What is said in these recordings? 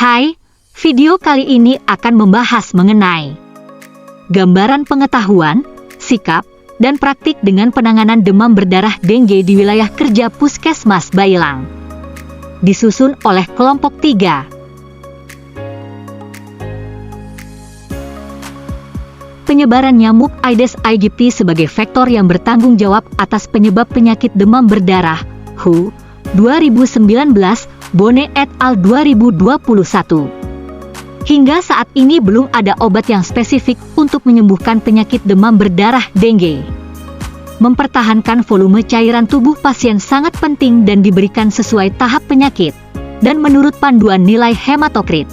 Hai, video kali ini akan membahas mengenai gambaran pengetahuan, sikap, dan praktik dengan penanganan demam berdarah dengue di wilayah kerja Puskesmas Bailang. Disusun oleh kelompok 3. Penyebaran nyamuk Aedes aegypti sebagai faktor yang bertanggung jawab atas penyebab penyakit demam berdarah, WHO, 2019, Bone et al. 2021. Hingga saat ini belum ada obat yang spesifik untuk menyembuhkan penyakit demam berdarah dengue. Mempertahankan volume cairan tubuh pasien sangat penting dan diberikan sesuai tahap penyakit, dan menurut panduan nilai hematokrit.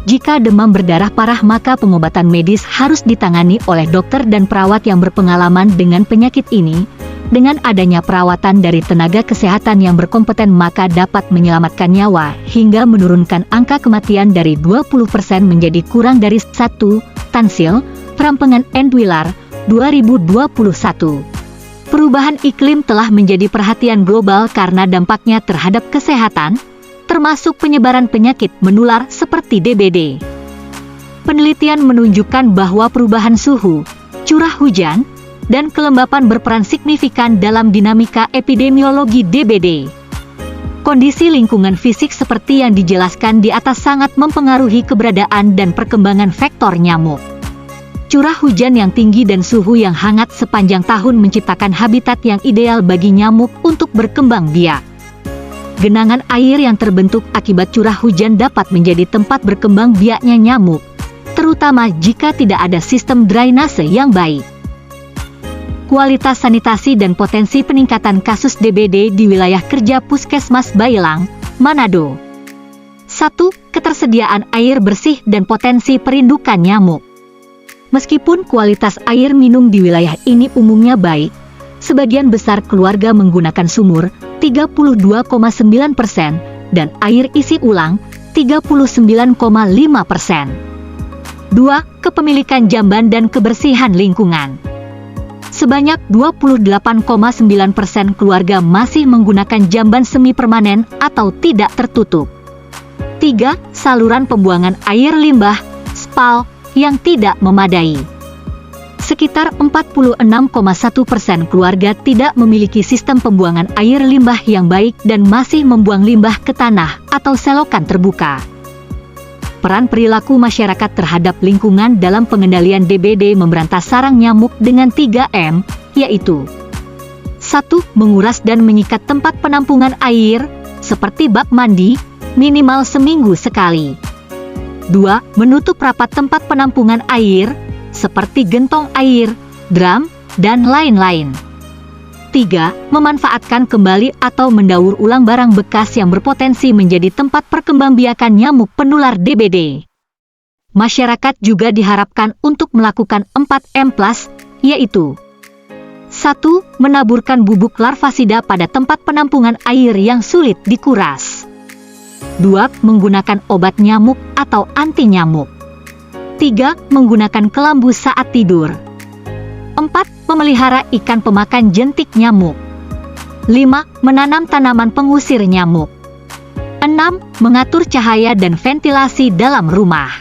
Jika demam berdarah parah maka pengobatan medis harus ditangani oleh dokter dan perawat yang berpengalaman dengan penyakit ini. Dengan adanya perawatan dari tenaga kesehatan yang berkompeten maka dapat menyelamatkan nyawa hingga menurunkan angka kematian dari 20% menjadi kurang dari 1. Tansil, Perampengan Endwilar, 2021. Perubahan iklim telah menjadi perhatian global karena dampaknya terhadap kesehatan, termasuk penyebaran penyakit menular seperti DBD. Penelitian menunjukkan bahwa perubahan suhu, curah hujan, dan kelembapan berperan signifikan dalam dinamika epidemiologi DBD. Kondisi lingkungan fisik seperti yang dijelaskan di atas sangat mempengaruhi keberadaan dan perkembangan vektor nyamuk. Curah hujan yang tinggi dan suhu yang hangat sepanjang tahun menciptakan habitat yang ideal bagi nyamuk untuk berkembang biak. Genangan air yang terbentuk akibat curah hujan dapat menjadi tempat berkembang biaknya nyamuk, terutama jika tidak ada sistem drainase yang baik. Kualitas sanitasi dan potensi peningkatan kasus DBD di wilayah kerja Puskesmas Bailang, Manado. 1. Ketersediaan air bersih dan potensi perindukan nyamuk. Meskipun kualitas air minum di wilayah ini umumnya baik, sebagian besar keluarga menggunakan sumur, 32,9%, dan air isi ulang, 39,5%. 2. Kepemilikan jamban dan kebersihan lingkungan. Sebanyak 28,9% keluarga masih menggunakan jamban semi permanen atau tidak tertutup. 3. Saluran pembuangan air limbah, SPAL, yang tidak memadai. Sekitar 46,1% keluarga tidak memiliki sistem pembuangan air limbah yang baik dan masih membuang limbah ke tanah atau selokan terbuka. Peran perilaku masyarakat terhadap lingkungan dalam pengendalian DBD memberantas sarang nyamuk dengan 3M, yaitu 1. Menguras dan menyikat tempat penampungan air, seperti bak mandi, minimal seminggu sekali. 2. Menutup rapat tempat penampungan air, seperti gentong air, drum, dan lain-lain. 3. Memanfaatkan kembali atau mendaur ulang barang bekas yang berpotensi menjadi tempat perkembangbiakan nyamuk penular DBD. Masyarakat juga diharapkan untuk melakukan 4M+, yaitu 1. Menaburkan bubuk larvasida pada tempat penampungan air yang sulit dikuras. 2. Menggunakan obat nyamuk atau anti nyamuk. 3. Menggunakan kelambu saat tidur. 4. Memelihara ikan pemakan jentik nyamuk. 5. Menanam tanaman pengusir nyamuk. 6. Mengatur cahaya dan ventilasi dalam rumah.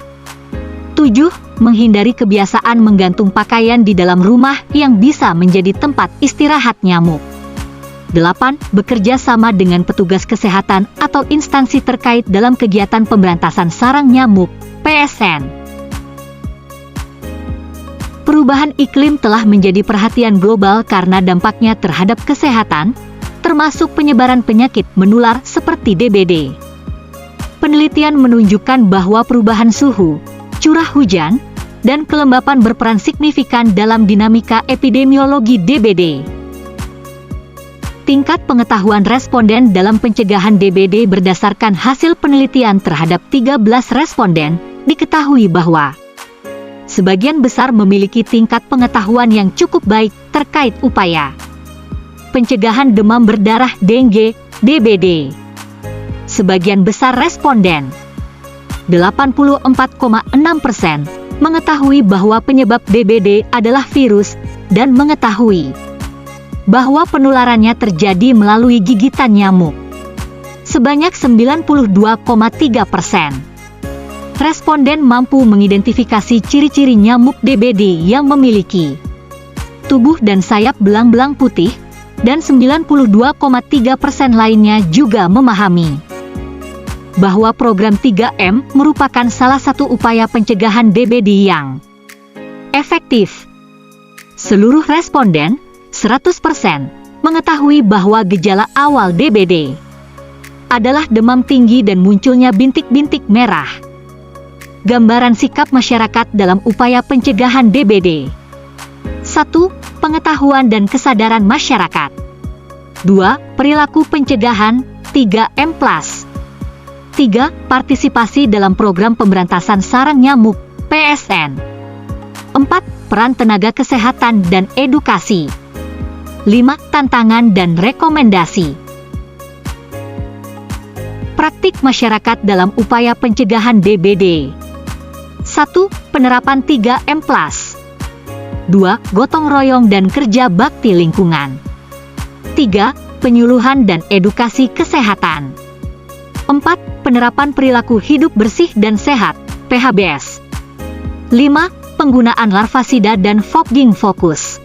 7. Menghindari kebiasaan menggantung pakaian di dalam rumah yang bisa menjadi tempat istirahat nyamuk. 8. Bekerja sama dengan petugas kesehatan atau instansi terkait dalam kegiatan pemberantasan sarang nyamuk, PSN. Perubahan iklim telah menjadi perhatian global karena dampaknya terhadap kesehatan, termasuk penyebaran penyakit menular seperti DBD. Penelitian menunjukkan bahwa perubahan suhu, curah hujan, dan kelembapan berperan signifikan dalam dinamika epidemiologi DBD. Tingkat pengetahuan responden dalam pencegahan DBD berdasarkan hasil penelitian terhadap 13 responden, diketahui bahwa sebagian besar memiliki tingkat pengetahuan yang cukup baik terkait upaya pencegahan demam berdarah dengue, DBD. Sebagian besar responden, 84,6%, mengetahui bahwa penyebab DBD adalah virus dan mengetahui bahwa penularannya terjadi melalui gigitan nyamuk. Sebanyak 92,3% responden mampu mengidentifikasi ciri-ciri nyamuk DBD yang memiliki tubuh dan sayap belang-belang putih, dan 92,3% lainnya juga memahami bahwa program 3M merupakan salah satu upaya pencegahan DBD yang efektif. Seluruh responden, 100%, mengetahui bahwa gejala awal DBD adalah demam tinggi dan munculnya bintik-bintik merah. Gambaran sikap masyarakat dalam upaya pencegahan DBD. 1. Pengetahuan dan kesadaran masyarakat. 2. Perilaku pencegahan, 3M+. 3. Partisipasi dalam program pemberantasan sarang nyamuk, PSN. 4. Peran tenaga kesehatan dan edukasi. 5. Tantangan dan rekomendasi. Praktik masyarakat dalam upaya pencegahan DBD. 1. Penerapan 3M+. 2. Gotong royong dan kerja bakti lingkungan. 3. Penyuluhan dan edukasi kesehatan. 4. Penerapan perilaku hidup bersih dan sehat, PHBS. 5. Penggunaan larvasida dan fogging fokus.